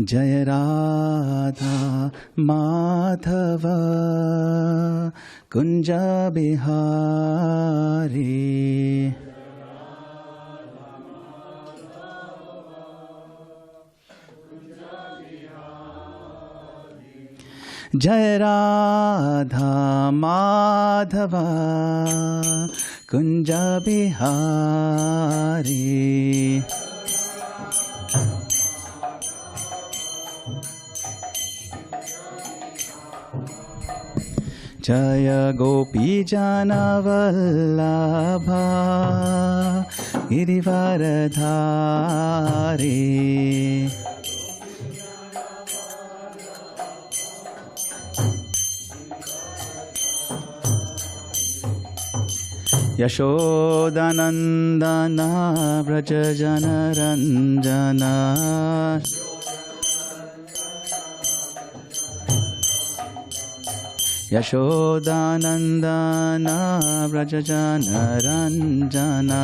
Jaya Radha Madhava Kunja Bihari. Jaya Radha Madhava Kunja Bihari. Jaya Gopi Jana Vallabha Girivaradhari. Yashodanandana Vrajajana Ranjana. Yashodanandana Vrajajana Ranjana.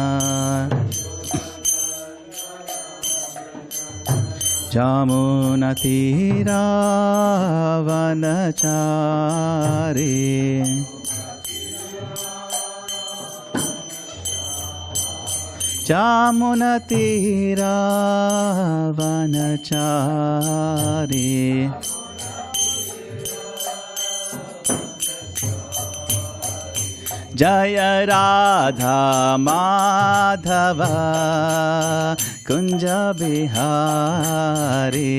Jamunatira Vanachari. Jamunatira Vanachari. Jaya Radha Madhava Kunja Bihari.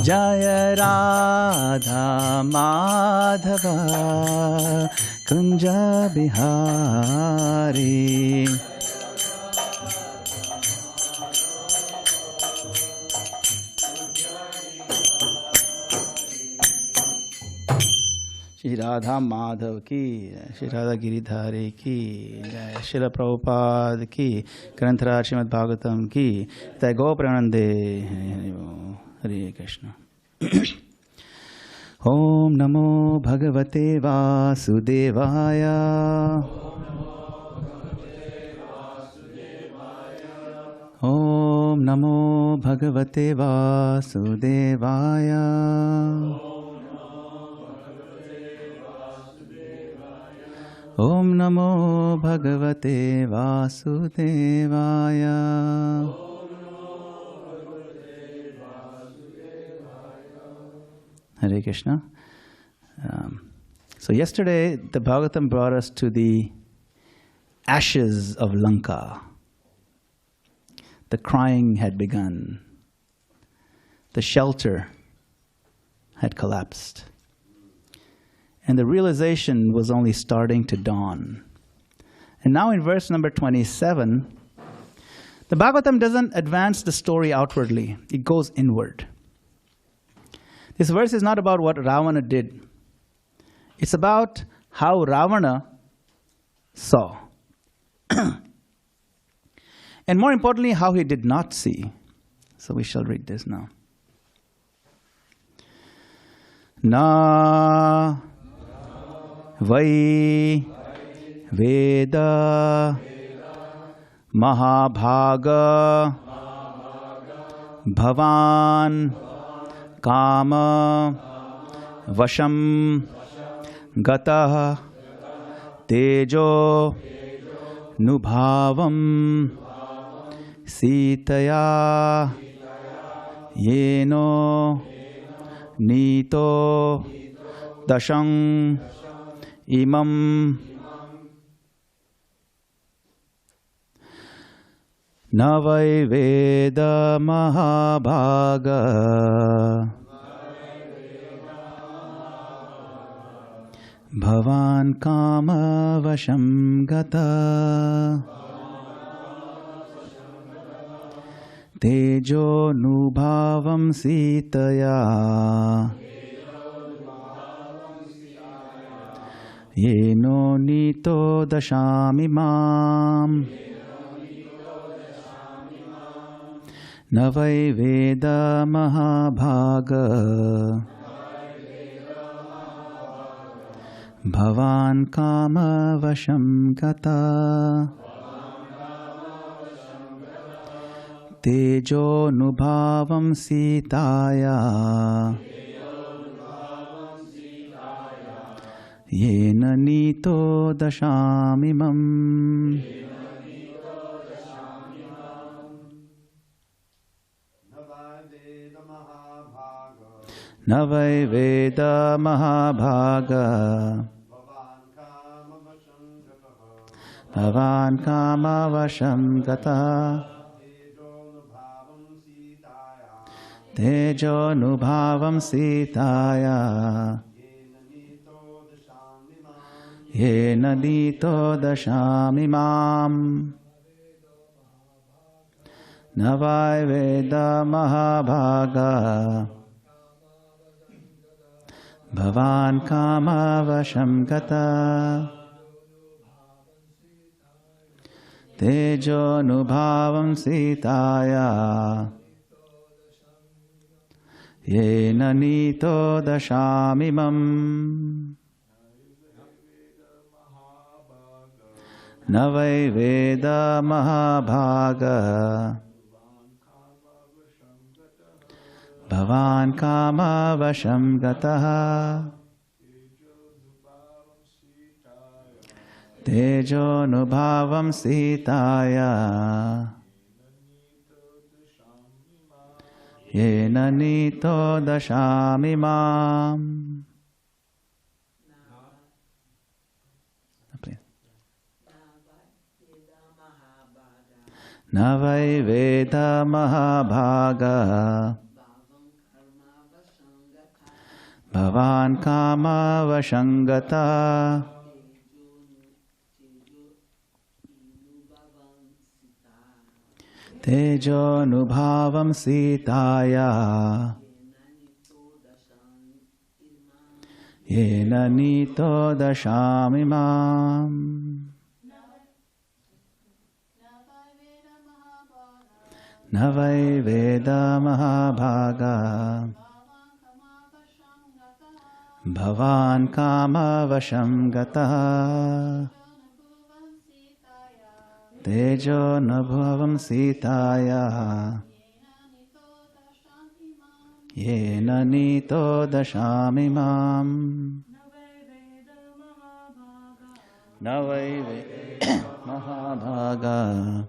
Jaya Radha Madhava Kunja Bihari. Shri Radha Madhav ki, Shri Radha Giridhari ki, Jai Srila Prabhupada ki, Granthara Srimad Bhagavatam ki, Jai Go Pranande, Hare Krishna. Om Namo Bhagavate Vasudevaya. Om Namo Bhagavate Vasudevaya. Om Namo Bhagavate Vasudevaya. Hare Krishna. So yesterday the Bhagavatam brought us to the ashes of Lanka. The crying had begun. The shelter had collapsed. And the realization was only starting to dawn. And now in verse number 27, the Bhagavatam doesn't advance the story outwardly. It goes inward. This verse is not about what Rāvaṇa did. It's about how Rāvaṇa saw. And more importantly, how he did not see. So we shall read this now. Na Vai Veda Mahabhaga Bhavan Kama Vasham Gata Tejo Nubhavam Sītaya Yeno Nito Dashang Imam Navai Veda Mahabhaga Bhavan Kama Vasham Gata Tejo Nubhavam Sītaya Yeno Nito Dashamimam Navai Veda Mahabhaga Bhavan kama vasham gata tejo nubhavam Sītāya yena nito dashamimam. Navai Veda Mahabhaga Bhavan Kama Vasham Gata Tejo Nubhavam Sītāya Yena Nito Dashamimam. Navai Veda Mahabhaga Bhavan Kama Vasham Gata Tejo Nubhavam Sītāya Yena Nito Dashamimam. Navai Veda Mahabhaga Bhavan Kama Vasham Gataha Tejo Nubhavam Sītāya Yena Nito Dashamimam. Navai Veda Mahabhaga Bhavan Kama Vashangata Tejo Nubhavam Sītāya Yena Nito Dashamimam. Navai Veda Mahabhaga Bhavan Kama Vasham Gata Tejo Nubhavam Sītāya Yena Nito Dashamimam. Navai Veda Mahabhaga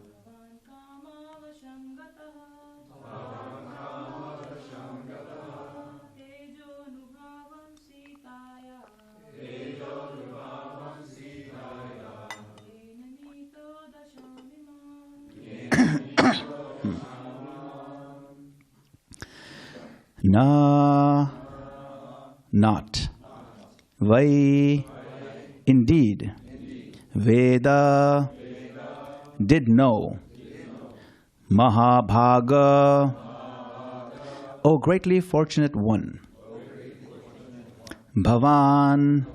Na, not. Vai, indeed. Veda, did know. Mahabhaga, O greatly fortunate one. Bhavan,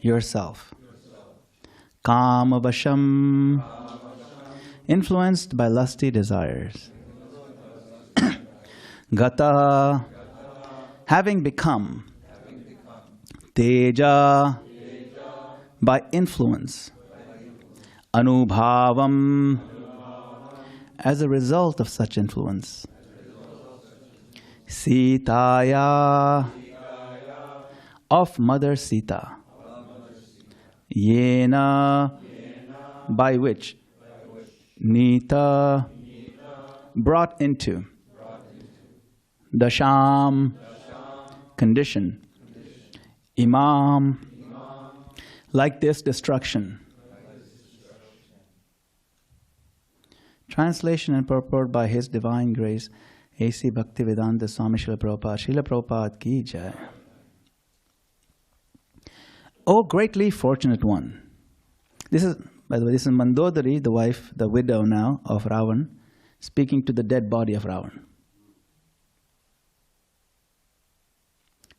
yourself. Kamavasham, influenced by lusty desires. Gata, having become. Teja, by influence. Anubhavam, as a result of such influence. Sītāya, of Mother Sītā. Yena, by which. Nita, brought into. Dasham, condition. Imam, like this destruction. Translation and purport by His Divine Grace, A.C. Bhaktivedanta Swami Srila Prabhupada. Srila Prabhupada ki jai. O greatly fortunate one. This is, by the way, this is Mandodarī, the wife, the widow now of Rāvaṇa, speaking to the dead body of Rāvaṇa.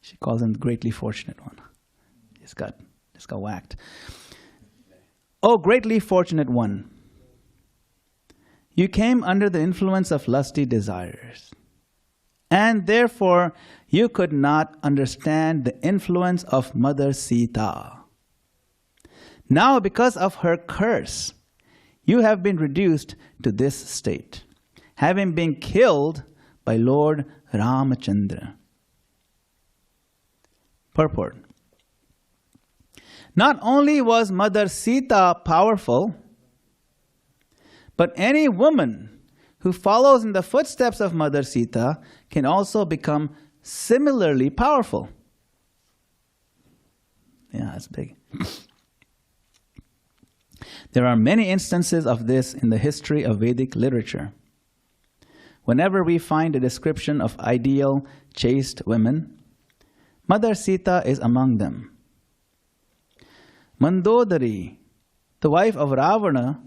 She calls him the greatly fortunate one. Just got whacked. O greatly fortunate one, you came under the influence of lusty desires, and therefore you could not understand the influence of Mother Sītā. Now because of her curse, you have been reduced to this state, having been killed by Lord Rāmacandra. Purport. Not only was Mother Sītā powerful, but any woman who follows in the footsteps of Mother Sītā can also become similarly powerful. Yeah, that's big. There are many instances of this in the history of Vedic literature. Whenever we find a description of ideal, chaste women, Mother Sītā is among them. Mandodarī, the wife of Rāvaṇa,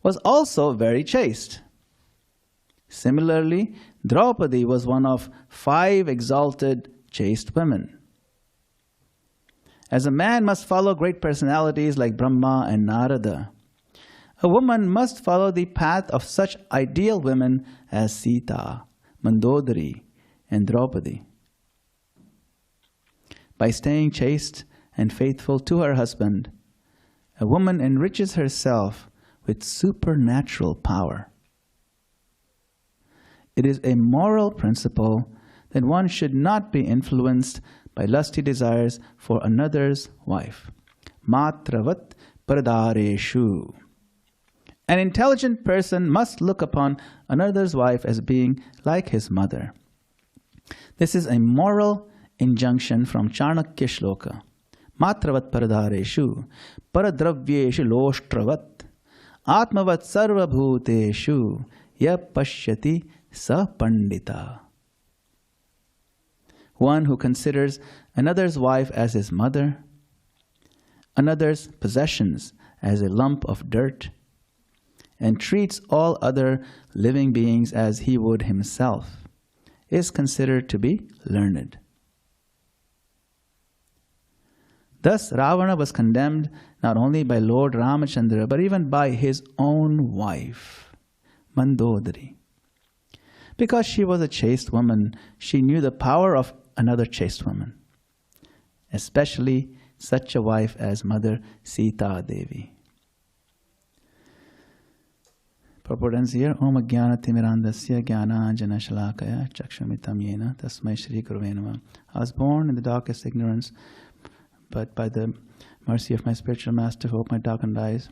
was also very chaste. Similarly, Draupadī was one of 5 exalted, chaste women. As a man must follow great personalities like Brahmā and Nārada, a woman must follow the path of such ideal women as Sītā, Mandodarī, and Draupadī. By staying chaste and faithful to her husband, a woman enriches herself with supernatural power. It is a moral principle that one should not be influenced by lusty desires for another's wife. Matravat paradareshu. An intelligent person must look upon another's wife as being like his mother. This is a moral injunction from Chanakya Shloka. Matravat paradareshu, paradravyeshu loshtravat, atmavat sarvabhuteshu, ya pashyati sa pandita. One who considers another's wife as his mother, another's possessions as a lump of dirt, and treats all other living beings as he would himself, is considered to be learned. Thus, Rāvaṇa was condemned not only by Lord Rāmacandra, but even by his own wife, Mandodarī. Because she was a chaste woman, she knew the power of another chaste woman, especially such a wife as Mother Sītā Devi. Purport ends here. Om Ajnana Timirandasya Jnana Anjana Shalakaya Chakshamitam Yena Tasmai Shri Gurave Namah. I was born in the darkest ignorance, but by the mercy of my spiritual master who opened my darkened eyes,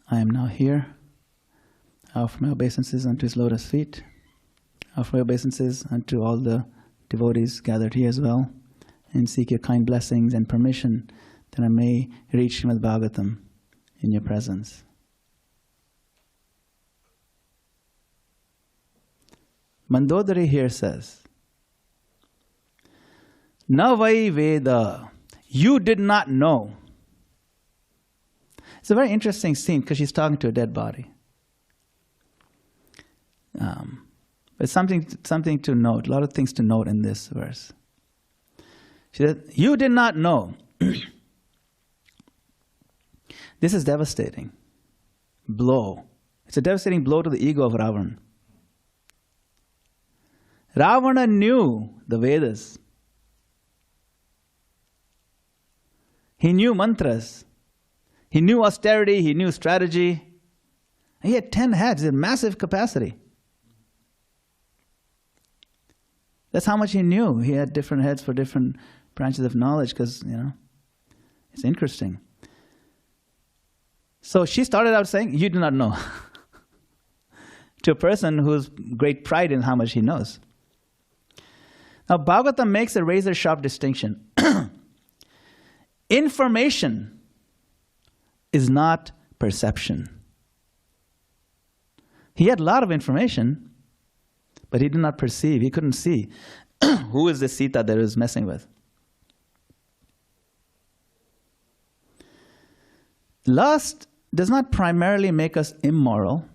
I am now here. I offer my obeisances unto his lotus feet. I offer my obeisances unto all the devotees gathered here as well, and seek your kind blessings and permission that I may reach Srimad Bhagavatam in your presence. Mandodarī here says, Na vai Veda, you did not know. It's a very interesting scene because she's talking to a dead body. It's something to note, a lot of things to note in this verse. She said, you did not know. This is devastating. Blow. It's a devastating blow to the ego of Rāvaṇa. Rāvaṇa knew the Vedas. He knew mantras. He knew austerity. He knew strategy. And he had 10 heads. He had massive capacity. That's how much he knew. He had different heads for different branches of knowledge because, it's interesting. So she started out saying, you do not know. To a person who's great pride in how much he knows. Now, Bhagavatam makes a razor-sharp distinction. Information is not perception. He had a lot of information, but he did not perceive. He couldn't see who is the Sītā that he was messing with. Lust does not primarily make us immoral,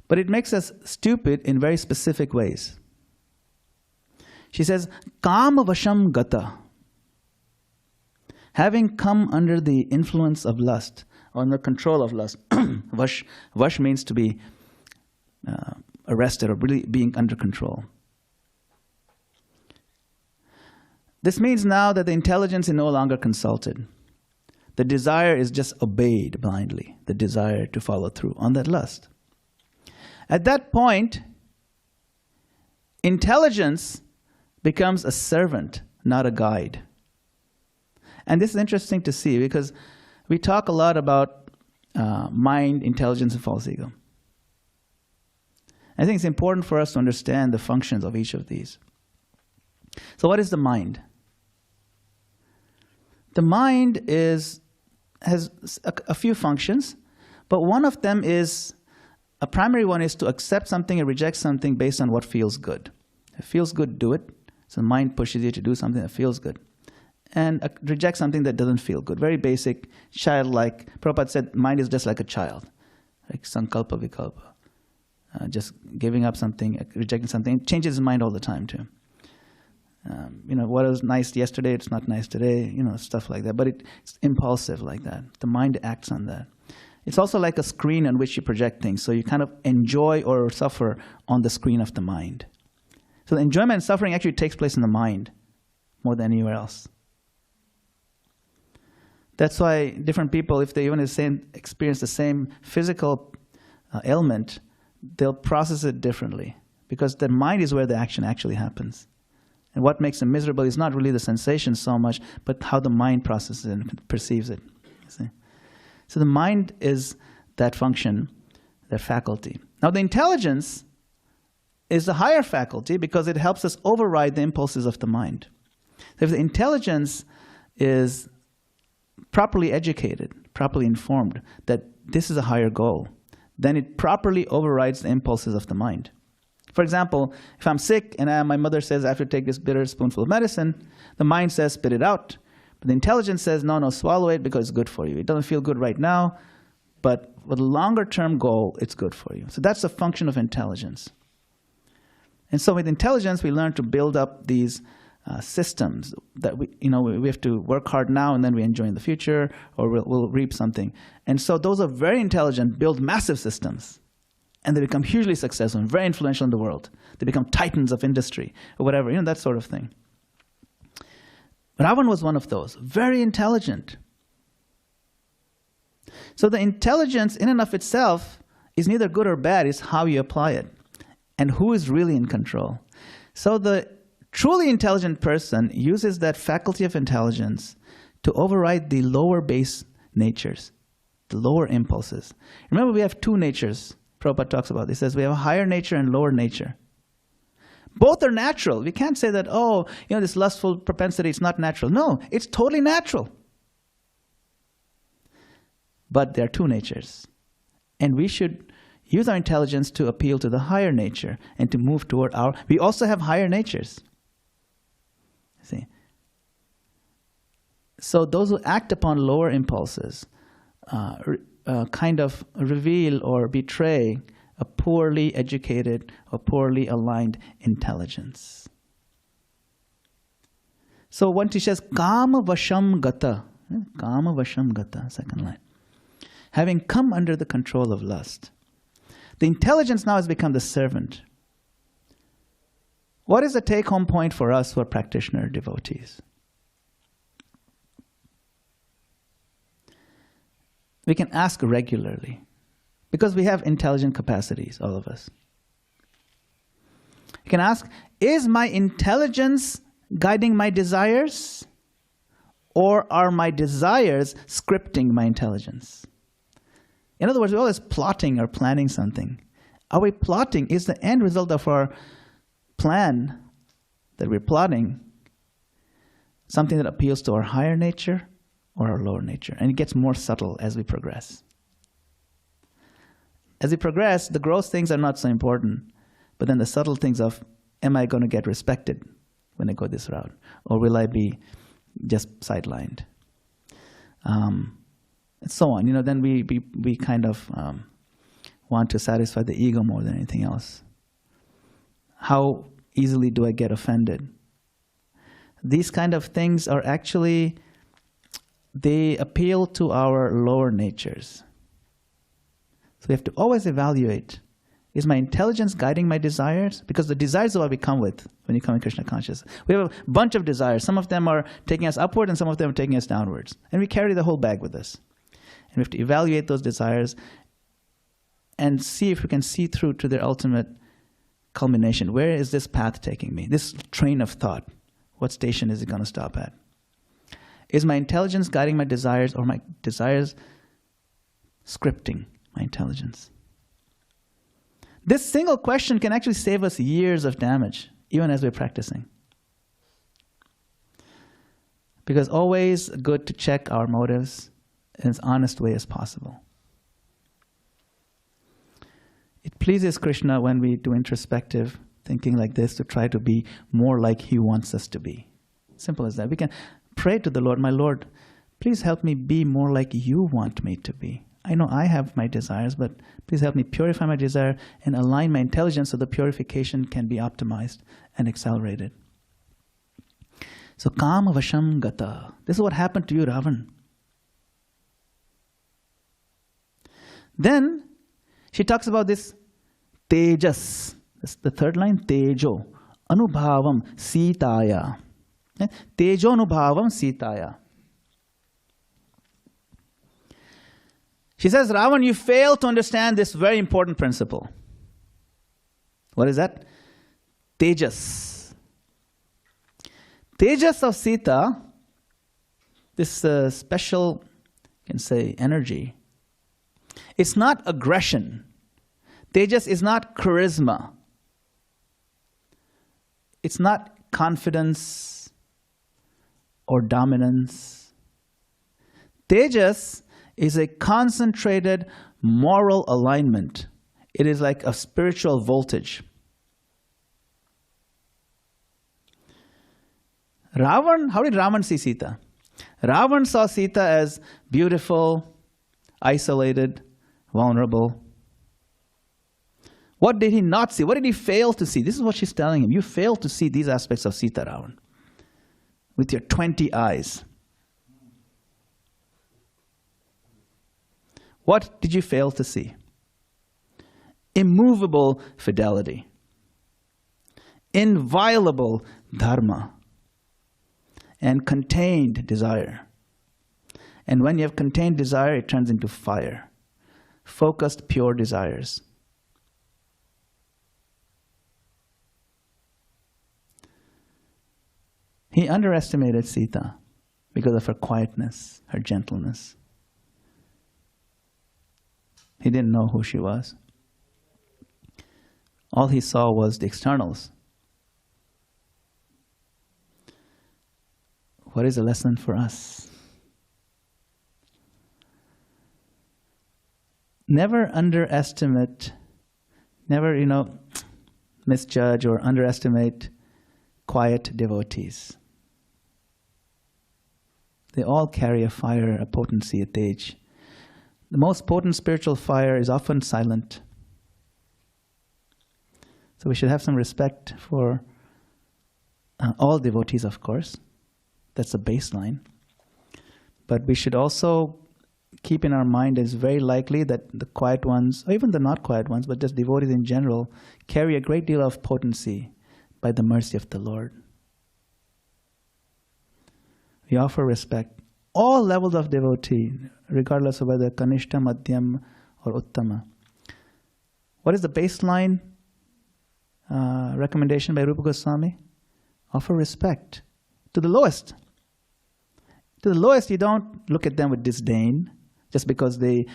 but it makes us stupid in very specific ways. She says, Kama vasham gata. Having come under the influence of lust, or under control of lust. Vash means to be arrested or really being under control. This means now that the intelligence is no longer consulted. The desire is just obeyed blindly, the desire to follow through on that lust. At that point, intelligence becomes a servant, not a guide. And this is interesting to see because we talk a lot about mind, intelligence, and false ego. I think it's important for us to understand the functions of each of these. So what is the mind? The mind has a few functions, but one of them is, a primary one is to accept something and reject something based on what feels good. If it feels good, do it. So the mind pushes you to do something that feels good. And reject something that doesn't feel good. Very basic, childlike. Prabhupada said, mind is just like a child. Like sankalpa vikalpa. Just giving up something, rejecting something. It changes his mind all the time too. What was nice yesterday, it's not nice today, stuff like that. But it's impulsive like that. The mind acts on that. It's also like a screen on which you project things. So you kind of enjoy or suffer on the screen of the mind. So the enjoyment and suffering actually takes place in the mind more than anywhere else. That's why different people, if they even experience the same physical ailment, they'll process it differently. Because the mind is where the action actually happens. And what makes them miserable is not really the sensation so much, but how the mind processes it and perceives it. You see? So the mind is that function, that faculty. Now the intelligence is the higher faculty because it helps us override the impulses of the mind. So if the intelligence is properly educated, properly informed, that this is a higher goal, then it properly overrides the impulses of the mind. For example, if I'm sick and my mother says I have to take this bitter spoonful of medicine, the mind says spit it out. But the intelligence says no, swallow it because it's good for you. It doesn't feel good right now, but with a longer term goal, it's good for you. So that's the function of intelligence. And so with intelligence, we learn to build up these systems that we have to work hard now and then we enjoy in the future, or we'll reap something. And so those are very intelligent, build massive systems. And they become hugely successful and very influential in the world. They become titans of industry or whatever, that sort of thing. Rāvaṇa was one of those, very intelligent. So the intelligence in and of itself is neither good or bad, it's how you apply it and who is really in control. So the truly intelligent person uses that faculty of intelligence to override the lower base natures, the lower impulses. Remember, we have two natures. Prabhupada talks about this. He says we have a higher nature and lower nature. Both are natural. We can't say that, this lustful propensity, it's not natural. No, it's totally natural. But there are two natures. And we should use our intelligence to appeal to the higher nature and to move toward we also have higher natures. See? So those who act upon lower impulses kind of reveal or betray a poorly educated or poorly aligned intelligence. So one teacher says, Kama Vasham Gata. Kama Vasham Gata, second line. Having come under the control of lust. The intelligence now has become the servant. What is the take-home point for us who are practitioner devotees? We can ask regularly because we have intelligent capacities, all of us. You can ask, is my intelligence guiding my desires, or are my desires scripting my intelligence? In other words, we're always plotting or planning something. Are we plotting? Is the end result of our plan that we're plotting something that appeals to our higher nature or our lower nature? And it gets more subtle as we progress. As we progress, the gross things are not so important, but then the subtle things of, am I going to get respected when I go this route? Or will I be just sidelined? And so on. Then we kind of want to satisfy the ego more than anything else. How easily do I get offended? These kind of things are actually, they appeal to our lower natures. So we have to always evaluate, Is my intelligence guiding my desires? Because the desires are what we come with when you come in Krishna consciousness. We have a bunch of desires. Some of them are taking us upward and some of them are taking us downwards. And we carry the whole bag with us. And we have to evaluate those desires and see if we can see through to their ultimate culmination. Where is this path taking me? This train of thought. What station is it going to stop at? Is my intelligence guiding my desires, or my desires scripting my intelligence? This single question can actually save us years of damage, even as we're practicing. Because always good to check our motives in as honest way as possible. It pleases Krishna when we do introspective thinking like this to try to be more like He wants us to be. Simple as that. We can pray to the Lord, my Lord, please help me be more like You want me to be. I know I have my desires, but please help me purify my desire and align my intelligence so the purification can be optimized and accelerated. So, kama vasham gata. This is what happened to you, Rāvaṇa. Then, she talks about this tejas. That's the third line, tejo. Anubhavam Sītāya. Tejo anubhavam Sītāya. She says, Rāvaṇa, you fail to understand this very important principle. What is that? Tejas. Tejas of Sītā, this special, you can say, energy, it's not aggression. Tejas is not charisma. It's not confidence or dominance. Tejas is a concentrated moral alignment. It is like a spiritual voltage. Rāvaṇa, how did Rāvaṇa see Sītā? Rāvaṇa saw Sītā as beautiful, isolated, vulnerable. What did he not see? What did he fail to see? This is what she's telling him. You failed to see these aspects of Sītā, Rāvaṇa, with your 20 eyes. What did you fail to see? Immovable fidelity, inviolable dharma, and contained desire. And when you have contained desire, it turns into fire. Focused, pure desires. He underestimated Sītā because of her quietness, her gentleness. He didn't know who she was. All he saw was the externals. What is a lesson for us? Never underestimate, never, misjudge or underestimate quiet devotees. They all carry a fire, a potency, a tej. The most potent spiritual fire is often silent. So we should have some respect for all devotees, of course. That's the baseline. But we should also keep in our mind it's very likely that the quiet ones, or even the not quiet ones, but just devotees in general, carry a great deal of potency by the mercy of the Lord. We offer respect. All levels of devotee, regardless of whether Kanishta, Madhyam, or Uttama. What is the baseline recommendation by Rupa Goswami? Offer respect to the lowest. To the lowest, you don't look at them with disdain just because they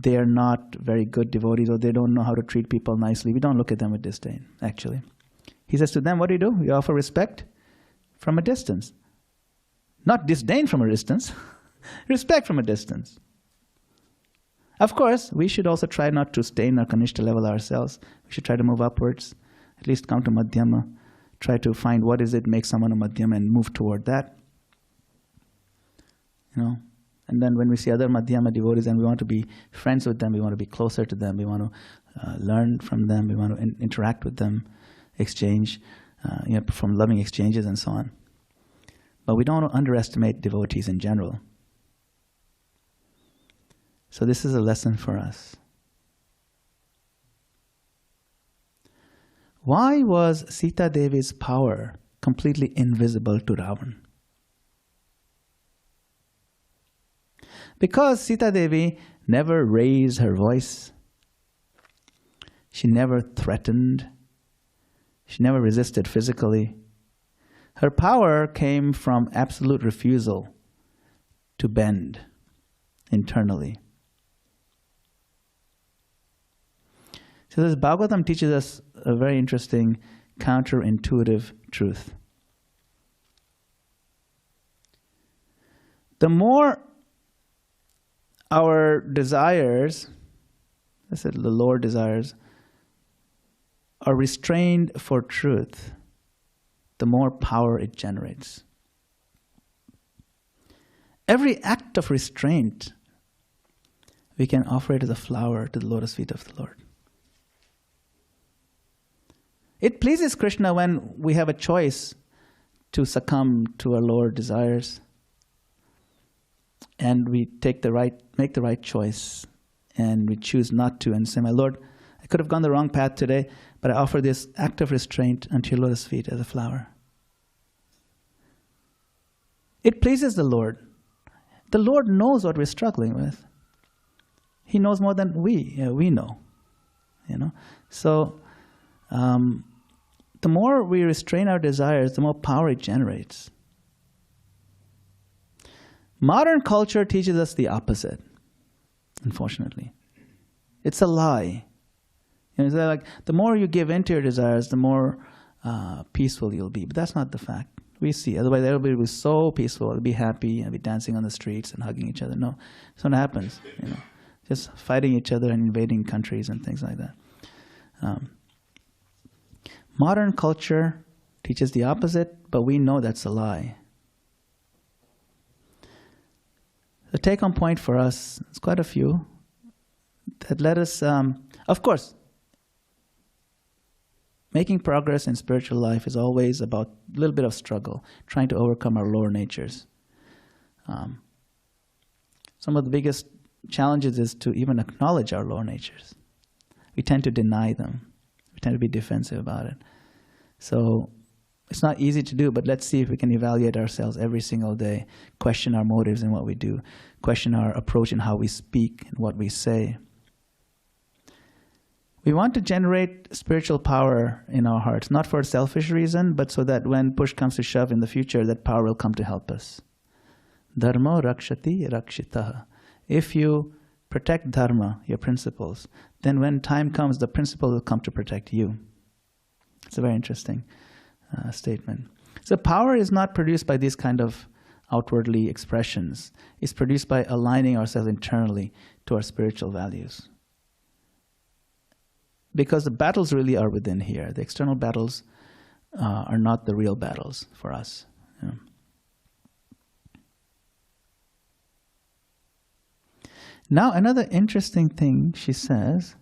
are not very good devotees or they don't know how to treat people nicely. We don't look at them with disdain, actually. He says to them, what do? You offer respect from a distance. Not disdain from a distance, respect from a distance. Of course, we should also try not to stay in our Kanishta level ourselves. We should try to move upwards, at least come to Madhyama, try to find what is it makes someone a Madhyama and move toward that. And then when we see other Madhyama devotees and we want to be friends with them, we want to be closer to them, we want to learn from them, we want to interact with them, exchange, perform loving exchanges and so on. But we don't underestimate devotees in general. So this is a lesson for us. Why was Sītā Devi's power completely invisible to Rāvaṇa? Because Sītā Devi never raised her voice. She never threatened. She never resisted physically. Her power came from absolute refusal to bend internally. So this Bhagavatam teaches us a very interesting counterintuitive truth. The more our desires, I said the lower desires, are restrained for truth, the more power it generates. Every act of restraint, we can offer it as a flower to the lotus feet of the Lord. It pleases Krishna when we have a choice to succumb to our lower desires, and we make the right choice, and we choose not to, and say, my Lord, I could have gone the wrong path today, but I offer this act of restraint unto your lotus feet as a flower. It pleases the Lord. The Lord knows what we're struggling with. He knows more than we know. So the more we restrain our desires, the more power it generates. Modern culture teaches us the opposite, unfortunately. It's a lie. It's like the more you give in to your desires, the more peaceful you'll be. But that's not the fact. We see. Otherwise, everybody will be so peaceful, they'll be happy, and be dancing on the streets and hugging each other. No, that's what happens. Just fighting each other and invading countries and things like that. Modern culture teaches the opposite, but we know that's a lie. The take-home point for us, it's quite a few, that let us, of course, making progress in spiritual life is always about a little bit of struggle, trying to overcome our lower natures. Some of the biggest challenges is to even acknowledge our lower natures. We tend to deny them. We tend to be defensive about it. So it's not easy to do, but let's see if we can evaluate ourselves every single day, question our motives in what we do, question our approach in how we speak and what we say. We want to generate spiritual power in our hearts, not for a selfish reason, but so that when push comes to shove in the future, that power will come to help us. Dharma rakshati rakshitaha. If you protect dharma, your principles, then when time comes, the principle will come to protect you. It's a very interesting statement. So power is not produced by these kind of outwardly expressions. It's produced by aligning ourselves internally to our spiritual values. Because the battles really are within here. The external battles are not the real battles for us. Now, another interesting thing she says,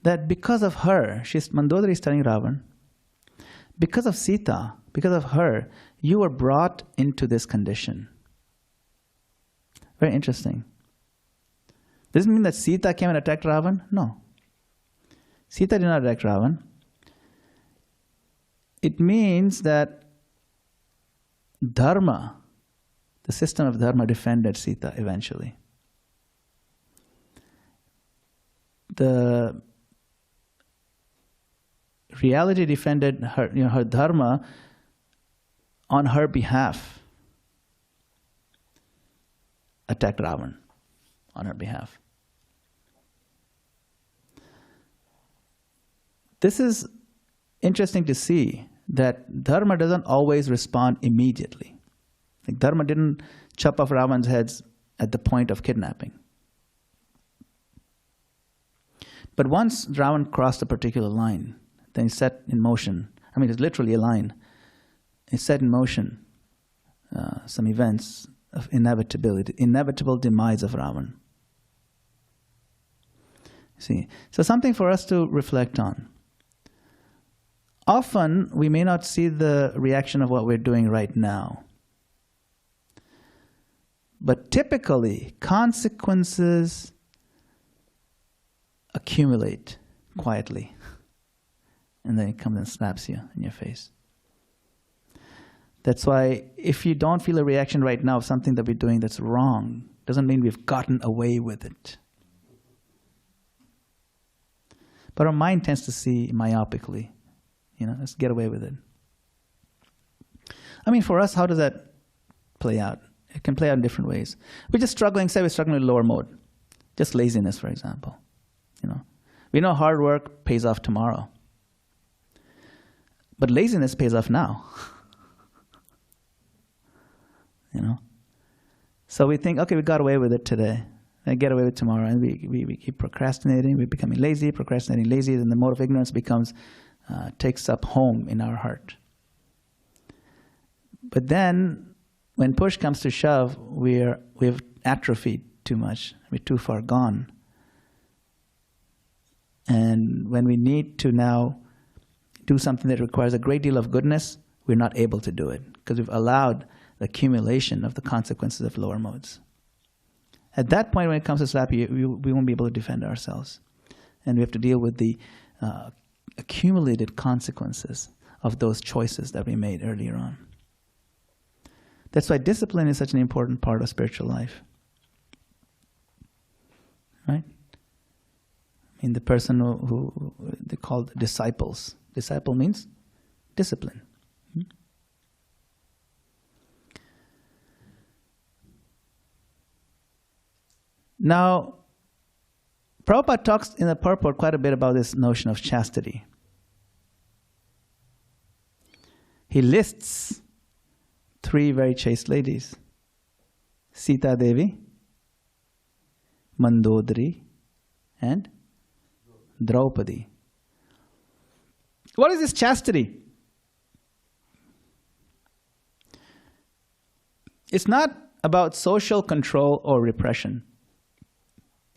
that because of her, Mandodarī is telling Rāvaṇa, because of Sītā, because of her, you were brought into this condition. Very interesting. Does it mean that Sītā came and attacked Rāvaṇa? No. Sītā did not attack Rāvaṇa. It means that Dharma, the system of Dharma, defended Sītā eventually. The reality defended her, her Dharma on her behalf, attacked Rāvaṇa on her behalf. This is interesting to see that Dharma doesn't always respond immediately. Like Dharma didn't chop off Rāvaṇa's heads at the point of kidnapping. But once Rāvaṇa crossed a particular line, then he set in motion, I mean it's literally a line, he set in motion some events of inevitable demise of Rāvaṇa. See, so something for us to reflect on. Often we may not see the reaction of what we're doing right now. But typically, consequences accumulate quietly. And then he comes and slaps you in your face. That's why if you don't feel a reaction right now of something that we're doing that's wrong, doesn't mean we've gotten away with it. But our mind tends to see myopically. Let's get away with it. I mean, for us, how does that play out? It can play out in different ways. We're just struggling, say we're struggling with lower mode. Just laziness, for example. We know hard work pays off tomorrow. But laziness pays off now. So we think, okay, we got away with it today. And get away with it tomorrow. And we keep procrastinating. We're becoming lazy, procrastinating, lazy. And the mode of ignorance takes up home in our heart. But then, when push comes to shove, we've atrophied too much. We're too far gone. And when we need to now do something that requires a great deal of goodness, we're not able to do it because we've allowed the accumulation of the consequences of lower modes. At that point, when it comes to slap, we won't be able to defend ourselves. And we have to deal with the accumulated consequences of those choices that we made earlier on. That's why discipline is such an important part of spiritual life. Right? I mean, the person who they called disciples. Disciple means discipline. Now, Prabhupada talks in the purport quite a bit about this notion of chastity. He lists 3 very chaste ladies: Sītā Devi, Mandodarī, and Draupadī. What is this chastity? It's not about social control or repression.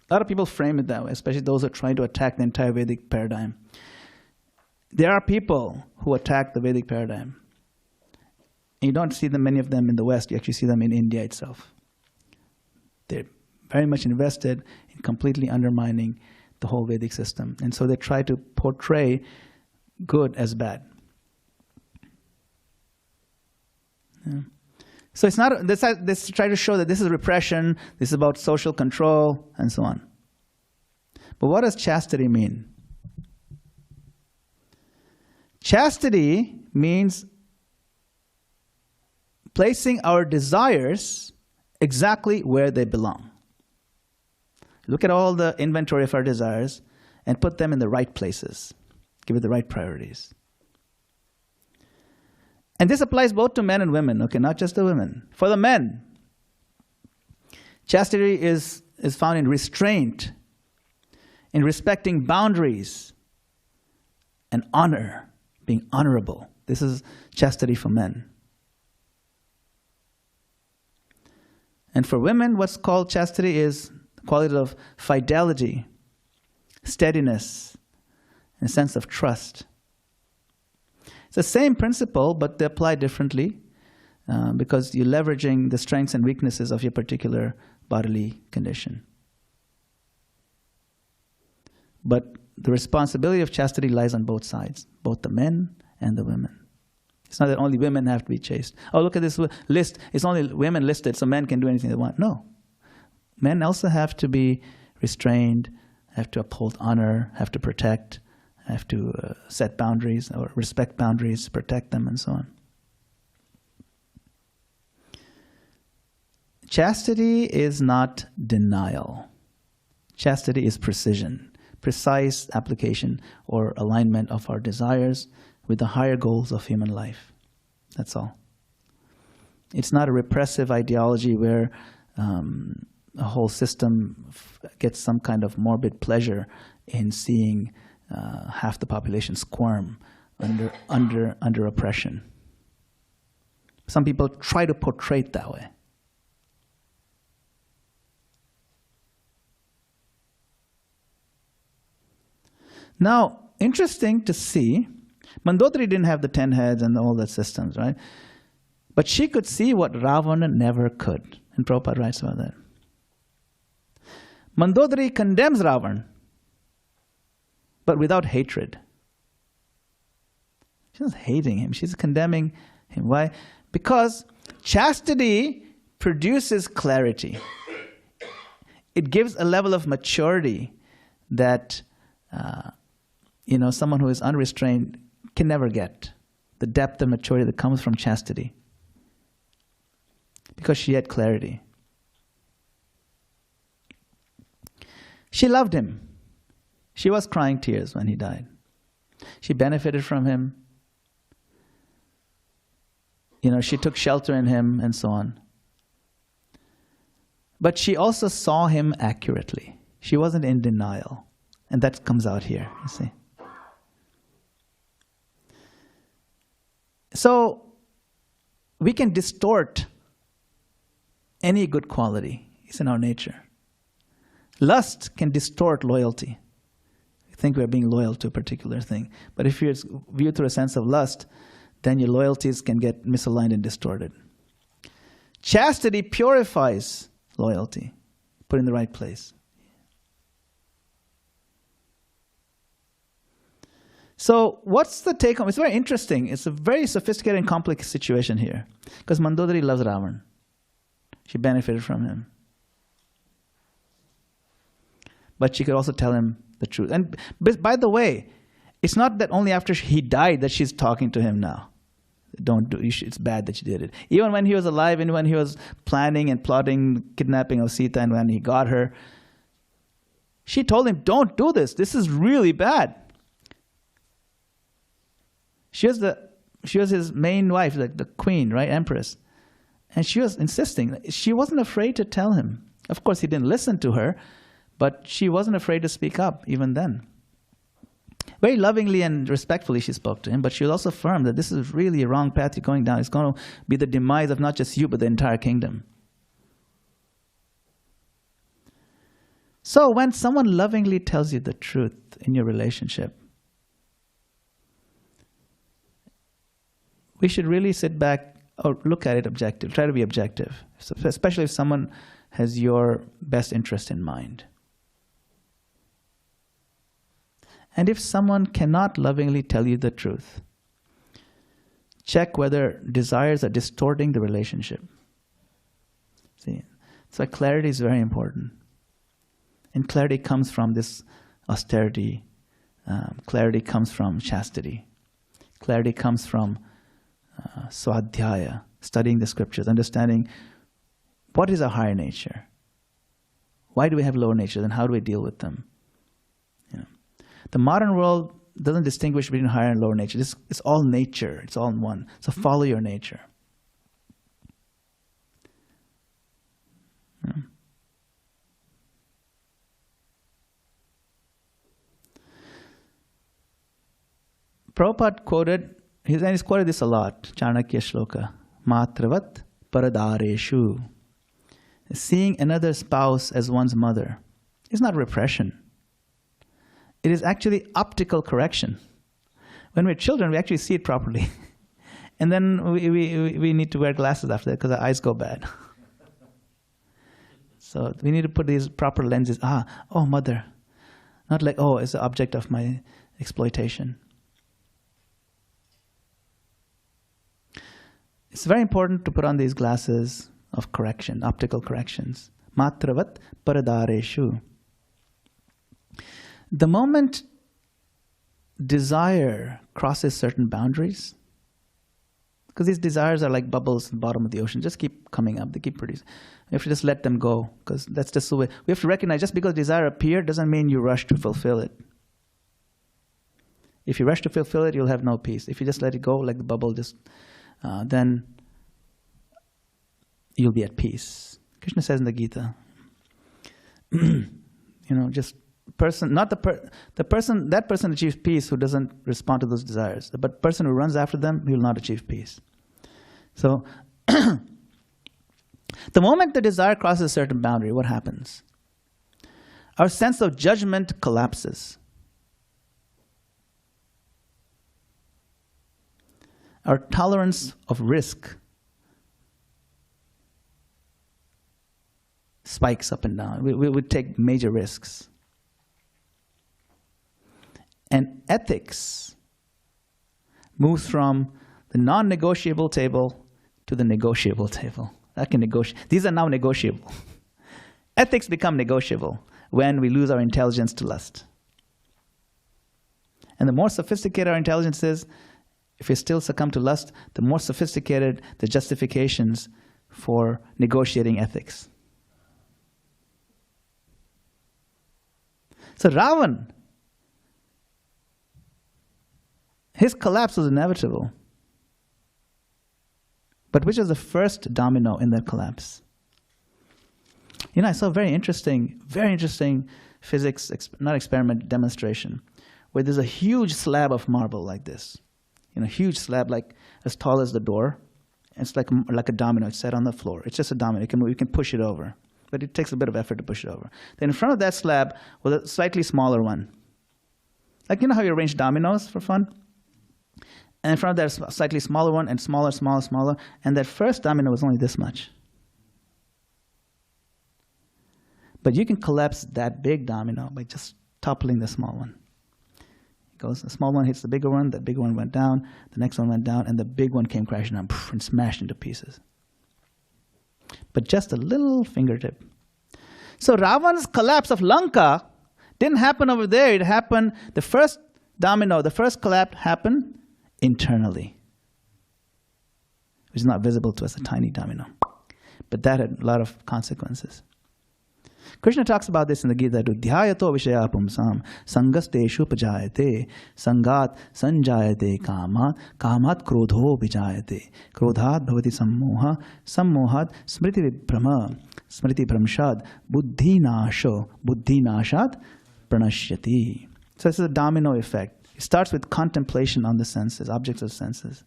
A lot of people frame it that way, especially those who are trying to attack the entire Vedic paradigm. There are people who attack the Vedic paradigm. And you don't see many of them in the West, you actually see them in India itself. They're very much invested in completely undermining the whole Vedic system. And so they try to portray good as bad. Yeah. So it's not, this try to show that this is repression, this is about social control, and so on. But what does chastity mean? Chastity means placing our desires exactly where they belong. Look at all the inventory of our desires and put them in the right places. Give it the right priorities. And this applies both to men and women, okay, not just the women. For the men, chastity is found in restraint, in respecting boundaries, and honor, being honorable. This is chastity for men. And for women, what's called chastity is the quality of fidelity, steadiness, and a sense of trust. It's the same principle, but they apply differently because you're leveraging the strengths and weaknesses of your particular bodily condition. But the responsibility of chastity lies on both sides, both the men and the women. It's not that only women have to be chaste. Oh, look at this list. It's only women listed, so men can do anything they want. No. Men also have to be restrained, have to uphold honor, have to protect, have to set boundaries or respect boundaries, protect them, and so on. Chastity is not denial. Chastity is precision, precise application or alignment of our desires with the higher goals of human life. That's all. It's not a repressive ideology where a whole system gets some kind of morbid pleasure in seeing half the population squirm under oppression. Some people try to portray it that way. Now, interesting to see, Mandodarī didn't have the 10 heads and all that systems, right? But she could see what Rāvaṇa never could. And Prabhupada writes about that. Mandodarī condemns Rāvaṇa, but without hatred. She's not hating him. She's condemning him. Why? Because chastity produces clarity. It gives a level of maturity that someone who is unrestrained can never get. The depth of maturity that comes from chastity. Because she had clarity. She loved him. She was crying tears when he died. She benefited from him. She took shelter in him and so on. But she also saw him accurately. She wasn't in denial. And that comes out here, you see. So, we can distort any good quality. It's in our nature. Lust can distort loyalty. You think we're being loyal to a particular thing. But if you're viewed through a sense of lust, then your loyalties can get misaligned and distorted. Chastity purifies loyalty, put in the right place. So what's the take home? It's very interesting. It's a very sophisticated and complex situation here. Because Mandodarī loves Rāvaṇa. She benefited from him. But she could also tell him the truth. And by the way, it's not that only after he died that she's talking to him now. It's bad that you did it. Even when he was alive and when he was planning and plotting kidnapping of Sītā and when he got her, she told him, don't do this. This is really bad. She was his main wife, like the queen, right, empress. And she was insisting. She wasn't afraid to tell him. Of course, he didn't listen to her, but she wasn't afraid to speak up even then. Very lovingly and respectfully she spoke to him, but she was also firm that this is really a wrong path you're going down. It's going to be the demise of not just you, but the entire kingdom. So when someone lovingly tells you the truth in your relationship, we should really sit back or look at it objective, try to be objective, especially if someone has your best interest in mind. And if someone cannot lovingly tell you the truth, check whether desires are distorting the relationship. See, so clarity is very important. And clarity comes from this austerity. Clarity comes from chastity. Clarity comes from swadhyaya, studying the scriptures, understanding what is our higher nature. Why do we have lower natures and how do we deal with them? The modern world doesn't distinguish between higher and lower nature. It's all nature. It's all in one. So follow your nature. Prabhupada quoted, he's quoted this a lot, Chanakya Shloka, Matravat Paradareshu. Seeing another spouse as one's mother is not repression. It is actually optical correction. When we're children, we actually see it properly. And then we need to wear glasses after that because our eyes go bad. So we need to put these proper lenses. Oh, mother. Not like, oh, it's the object of my exploitation. It's very important to put on these glasses of correction, optical corrections. Matravat paradareshu. The moment desire crosses certain boundaries, because these desires are like bubbles at the bottom of the ocean, just keep coming up, they keep producing. We have to just let them go, because that's just the way. We have to recognize just because desire appeared doesn't mean you rush to fulfill it. If you rush to fulfill it, you'll have no peace. If you just let it go, like the bubble, then you'll be at peace. Krishna says in the Gita, just person, not that person achieves peace who doesn't respond to those desires. But the person who runs after them, he will not achieve peace. So, the moment the desire crosses a certain boundary, what happens? Our sense of judgment collapses. Our tolerance of risk spikes up and down. We would take major risks. And ethics moves from the non-negotiable table to the negotiable table. I can negotiate. These are now negotiable. Ethics become negotiable when we lose our intelligence to lust. And the more sophisticated our intelligence is, if we still succumb to lust, the more sophisticated the justifications for negotiating ethics. So Rāvaṇa, his collapse was inevitable. But which was the first domino in that collapse? You know, I saw a very interesting physics, not experiment, demonstration, where there's a huge slab of marble like this. You know, huge slab like as tall as the door. It's like a domino. It's set on the floor. It's just a domino. You can push it over. But it takes a bit of effort to push it over. Then in front of that slab was a slightly smaller one. Like, you know how you arrange dominoes for fun? And in front of that, a slightly smaller one, and smaller, smaller, smaller. And that first domino was only this much. But you can collapse that big domino by just toppling the small one. It goes, the small one hits the bigger one, the bigger one went down, the next one went down, and the big one came crashing down and smashed into pieces. But just a little fingertip. So Ravana's collapse of Lanka didn't happen over there. It happened, the first domino, the first collapse happened internally, which is not visible to us, a tiny domino. But that had a lot of consequences. Krishna talks about this in the Gita. Dhyayato vishaya pumsam sangasteshu pajayate sangat sanjayate kamat kamat krodho vijayate krodhat bhavati sammoha sammohat smriti vibhrama smriti bhramshad buddhi nashat pranashyati. So this is a domino effect. It starts with contemplation on the senses, objects of senses.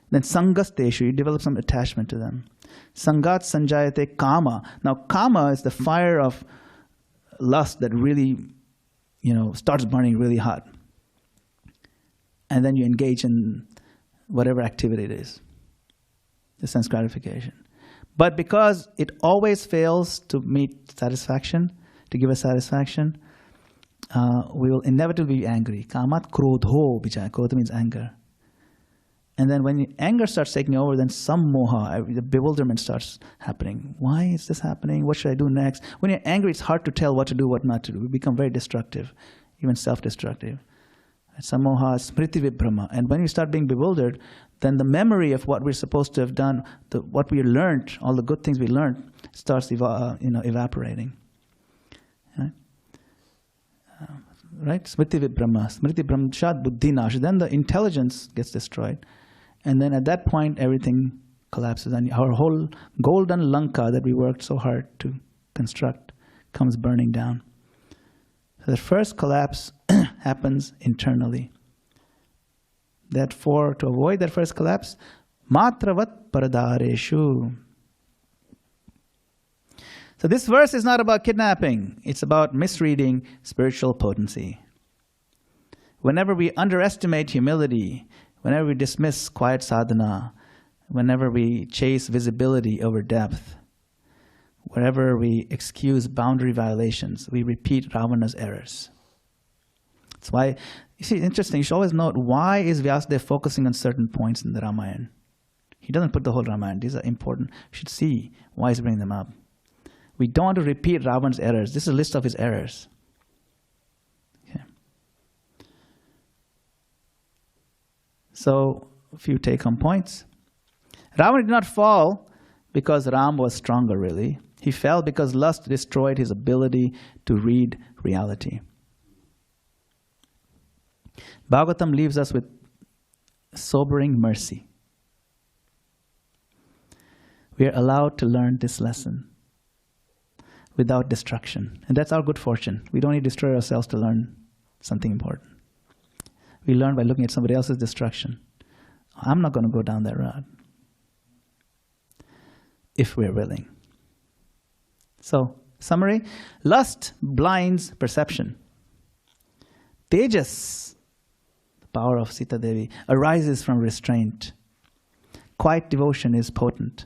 Then sangasteshu, you develop some attachment to them. Sangat sanjayate kama. Now kama is the fire of lust that really, starts burning really hot. And then you engage in whatever activity it is, the sense gratification. But because it always fails to meet satisfaction, to give us satisfaction, we will inevitably be angry. Kamat krodho vijaya. Krodha means anger. And then when anger starts taking over, then some moha, the bewilderment starts happening. Why is this happening? What should I do next? When you're angry, it's hard to tell what to do, what not to do. We become very destructive, even self-destructive. Sammoha, smriti vibhrama. And when we start being bewildered, then the memory of what we're supposed to have done, what we learned, all the good things we learned, starts evaporating. Right? Smriti vibhrama, smriti bhramshad buddhi nash. Then the intelligence gets destroyed. And then at that point, everything collapses. And our whole golden Lanka that we worked so hard to construct comes burning down. So the first collapse happens internally. Therefore, to avoid that first collapse, matravat paradareshu. So this verse is not about kidnapping. It's about misreading spiritual potency. Whenever we underestimate humility, whenever we dismiss quiet sadhana, whenever we chase visibility over depth, wherever we excuse boundary violations, we repeat Ravana's errors. That's why, you see, interesting, you should always note, why is Vyasadeva focusing on certain points in the Ramayana? He doesn't put the whole Ramayana. These are important. You should see why he's bringing them up. We don't want to repeat Ravana's errors. This is a list of his errors. Okay. So, a few take-home points. Ravana did not fall because Ram was stronger, really. He fell because lust destroyed his ability to read reality. Bhagavatam leaves us with sobering mercy. We are allowed to learn this lesson without destruction. And that's our good fortune. We don't need to destroy ourselves to learn something important. We learn by looking at somebody else's destruction. I'm not going to go down that road. If we're willing. So, summary, lust blinds perception. Tejas, the power of Sītā Devi, arises from restraint. Quiet devotion is potent.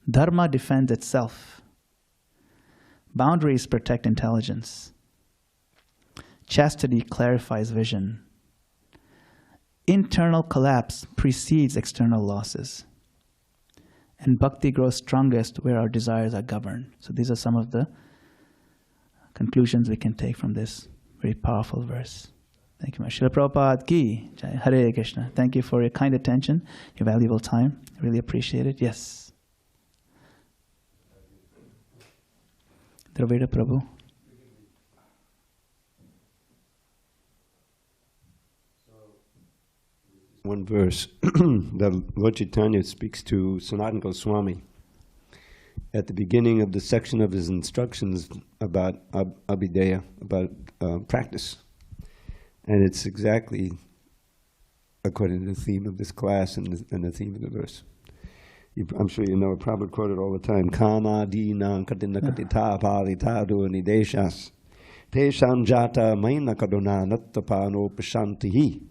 Dharma defends itself. Boundaries protect intelligence. Chastity clarifies vision. internal collapse precedes external losses. And bhakti grows strongest where our desires are governed. So these are some of the conclusions we can take from this very powerful verse. Thank you, Srila Prabhupada ki Jai. Hare Krishna. Thank you for your kind attention, your valuable time. I really appreciate it. Yes. Draveda Prabhu. One verse that Lord Chaitanya speaks to Sanatana Goswami at the beginning of the section of his instructions about abhideya, about practice. And it's exactly according to the theme of this class and the theme of the verse. I'm sure you know it, Prabhupada quoted all the time, Kama dina katina katita parita nideshas tesham jata maina kaduna nattapano pashantihi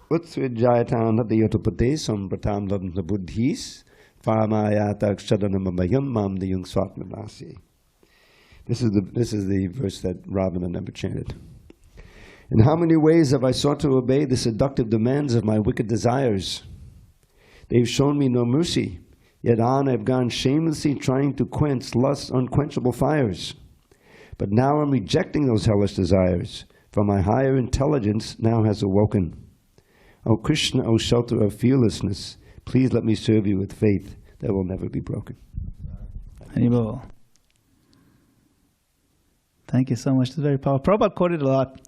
utsvijayata nadayatupate pratam labna buddhis This is the verse that Rāvaṇa never chanted. In how many ways have I sought to obey the seductive demands of my wicked desires? They've shown me no mercy, yet on I've gone shamelessly trying to quench lust's unquenchable fires. But now I'm rejecting those hellish desires, for my higher intelligence now has awoken. O Krishna, O shelter of fearlessness, please let me serve you with faith that will never be broken. Haribol. Thank you so much. It's very powerful. Prabhupada quoted a lot.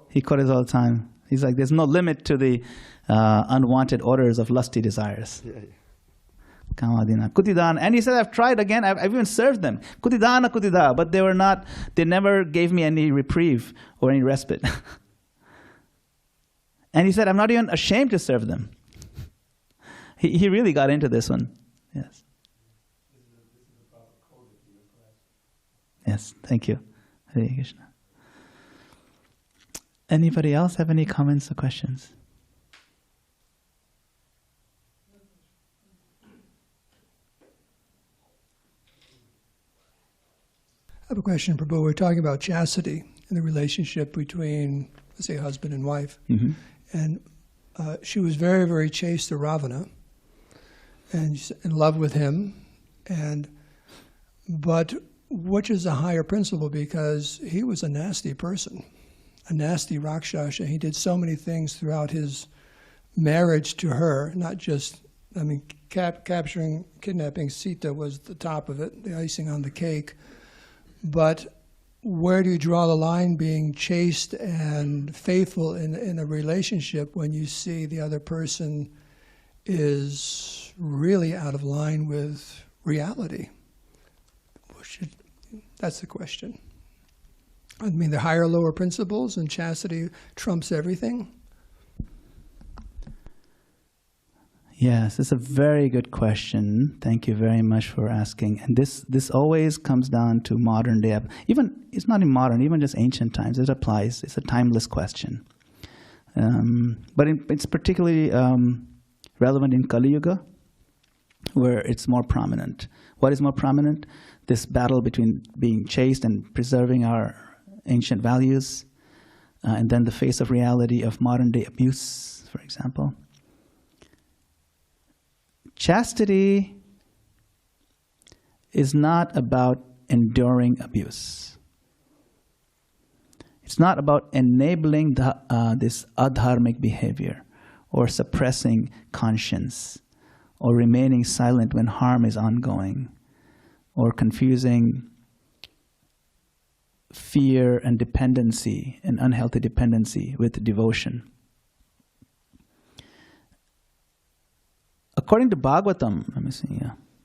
He quoted all the time. He's like, there's no limit to the unwanted orders of lusty desires. Kamadina. Kutidan. And he said, I've tried again. I've even served them. Kutidana kutida. But they never gave me any reprieve or any respite. And he said, I'm not even ashamed to serve them. He really got into this one. Yes. Yes, thank you. Hare Krishna. Anybody else have any comments or questions? I have a question, Prabhu. We're talking about chastity and the relationship between, let's say, husband and wife. Mm-hmm. And she was very, very chaste to Rāvaṇa and she's in love with him. But which is a higher principle, because he was a nasty person, a nasty Rakshasa. He did so many things throughout his marriage to her, not just, kidnapping Sītā was the top of it, the icing on the cake. But where do you draw the line being chaste and faithful in a relationship when you see the other person is really out of line with reality? That's the question. The higher or lower principles and chastity trumps everything? Yes, it's a very good question. Thank you very much for asking. And this always comes down to modern day. Even, it's not in modern, even just ancient times, it applies. It's a timeless question. But it's particularly relevant in Kali Yuga, where it's more prominent. What is more prominent? This battle between being chaste and preserving our ancient values, and then the face of reality of modern day abuse, for example. Chastity is not about enduring abuse. It's not about enabling this adharmic behavior or suppressing conscience or remaining silent when harm is ongoing or confusing fear and dependency and unhealthy dependency with devotion. According to Bhagavatam, let me see,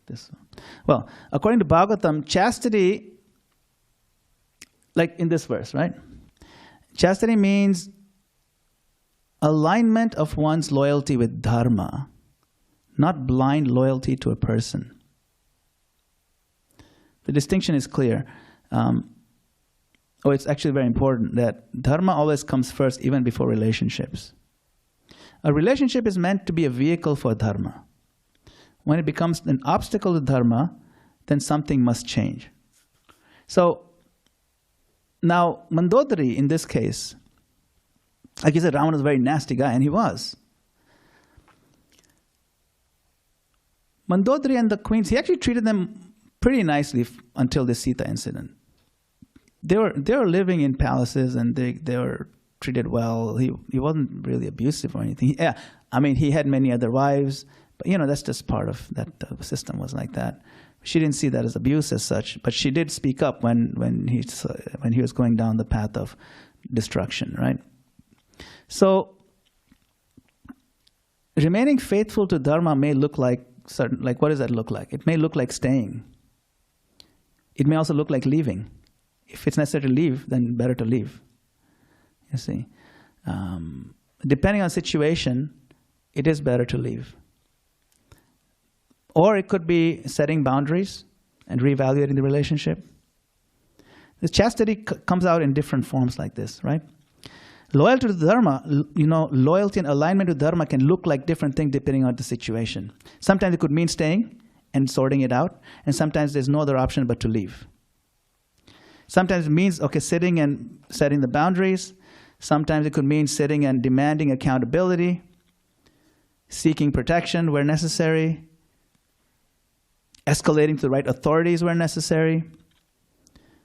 this one. Well, according to Bhagavatam, chastity, like in this verse, right? Chastity means alignment of one's loyalty with dharma, not blind loyalty to a person. The distinction is clear. It's actually very important that dharma always comes first, even before relationships. A relationship is meant to be a vehicle for dharma. When it becomes an obstacle to dharma, then something must change. So now Mandodarī, in this case, Like you said, Ravana was a very nasty guy, and he was. Mandodarī and the queens, he actually treated them pretty nicely until the Sītā incident. They were living in palaces, and they were treated well. He wasn't really abusive or anything. Yeah, I mean, he had many other wives, but that's just part of that. The system was like that. She didn't see that as abuse as such, but she did speak up when he was going down the path of destruction, right? So remaining faithful to dharma may look like certain, like, what does that look like? It may look like staying. It may also look like leaving. If it's necessary to leave, then better to leave. You see, depending on the situation, it is better to leave. Or it could be setting boundaries and reevaluating the relationship. The chastity comes out in different forms like this, right? Loyalty to dharma, loyalty and alignment to dharma can look like different things depending on the situation. Sometimes it could mean staying and sorting it out, and sometimes there's no other option but to leave. Sometimes it means, sitting and setting the boundaries. Sometimes it could mean sitting and demanding accountability, seeking protection where necessary, escalating to the right authorities where necessary,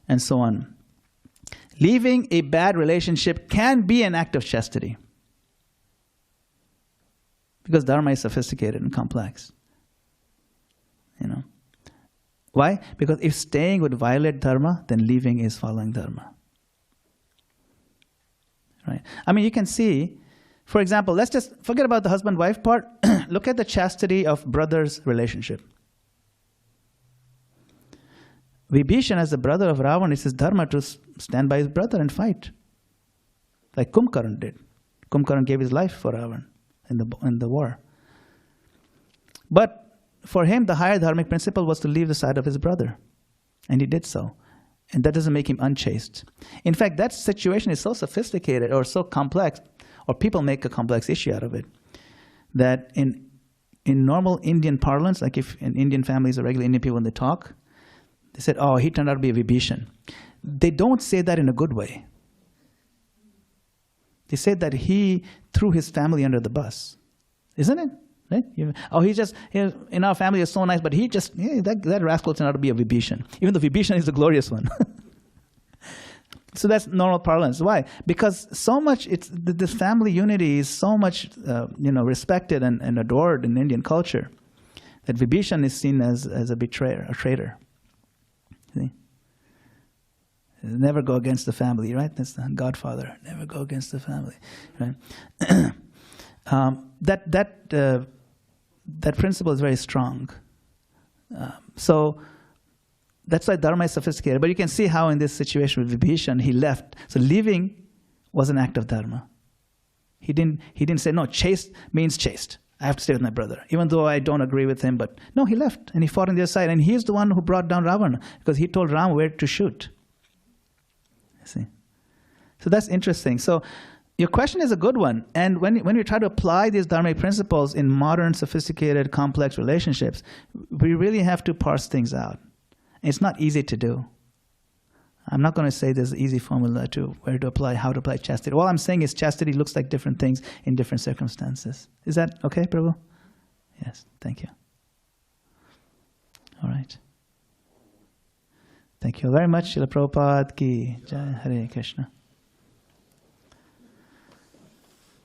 and so on. Leaving a bad relationship can be an act of chastity, because dharma is sophisticated and complex. Why? Because if staying would violate dharma, then leaving is following dharma. Right? I mean, you can see, for example, let's just forget about the husband-wife part. Look at the chastity of brothers' relationship. Vibhishan, as the brother of Ravana, it's his dharma to stand by his brother and fight, like Kumbhakarna did. Kumbhakarna gave his life for Ravana in the war. But for him, the higher dharmic principle was to leave the side of his brother, and he did so. And that doesn't make him unchaste. In fact, that situation is so sophisticated or so complex, or people make a complex issue out of it, that in normal Indian parlance, like if in Indian families or regular Indian people, when they talk, they said, oh, he turned out to be a Vibhishan. They don't say that in a good way. They say that he threw his family under the bus. Isn't it? Right? In our family is so nice, but that rascal turned out to be a Vibhishan. Even though Vibhishan is the glorious one. So that's normal parlance. Why? Because so much, this family unity is so much respected and adored in Indian culture, that Vibhishan is seen as a betrayer, a traitor. See? Never go against the family, right? That's the Godfather. Never go against the family, right? That principle is very strong. So that's why dharma is sophisticated. But you can see how in this situation with Vibhishan, he left. So leaving was an act of dharma. He didn't say, no, chaste means chaste. I have to stay with my brother, even though I don't agree with him. But no, he left and he fought on the other side. And he's the one who brought down Ravana, because he told Ram where to shoot. You see? So that's interesting. So your question is a good one. And when we try to apply these dharmic principles in modern, sophisticated, complex relationships, we really have to parse things out. And it's not easy to do. I'm not going to say there's an easy formula to where to apply, how to apply chastity. All I'm saying is chastity looks like different things in different circumstances. Is that okay, Prabhu? Yes, thank you. All right. Thank you very much. Srila Prabhupada ki Jai. Hare Krishna.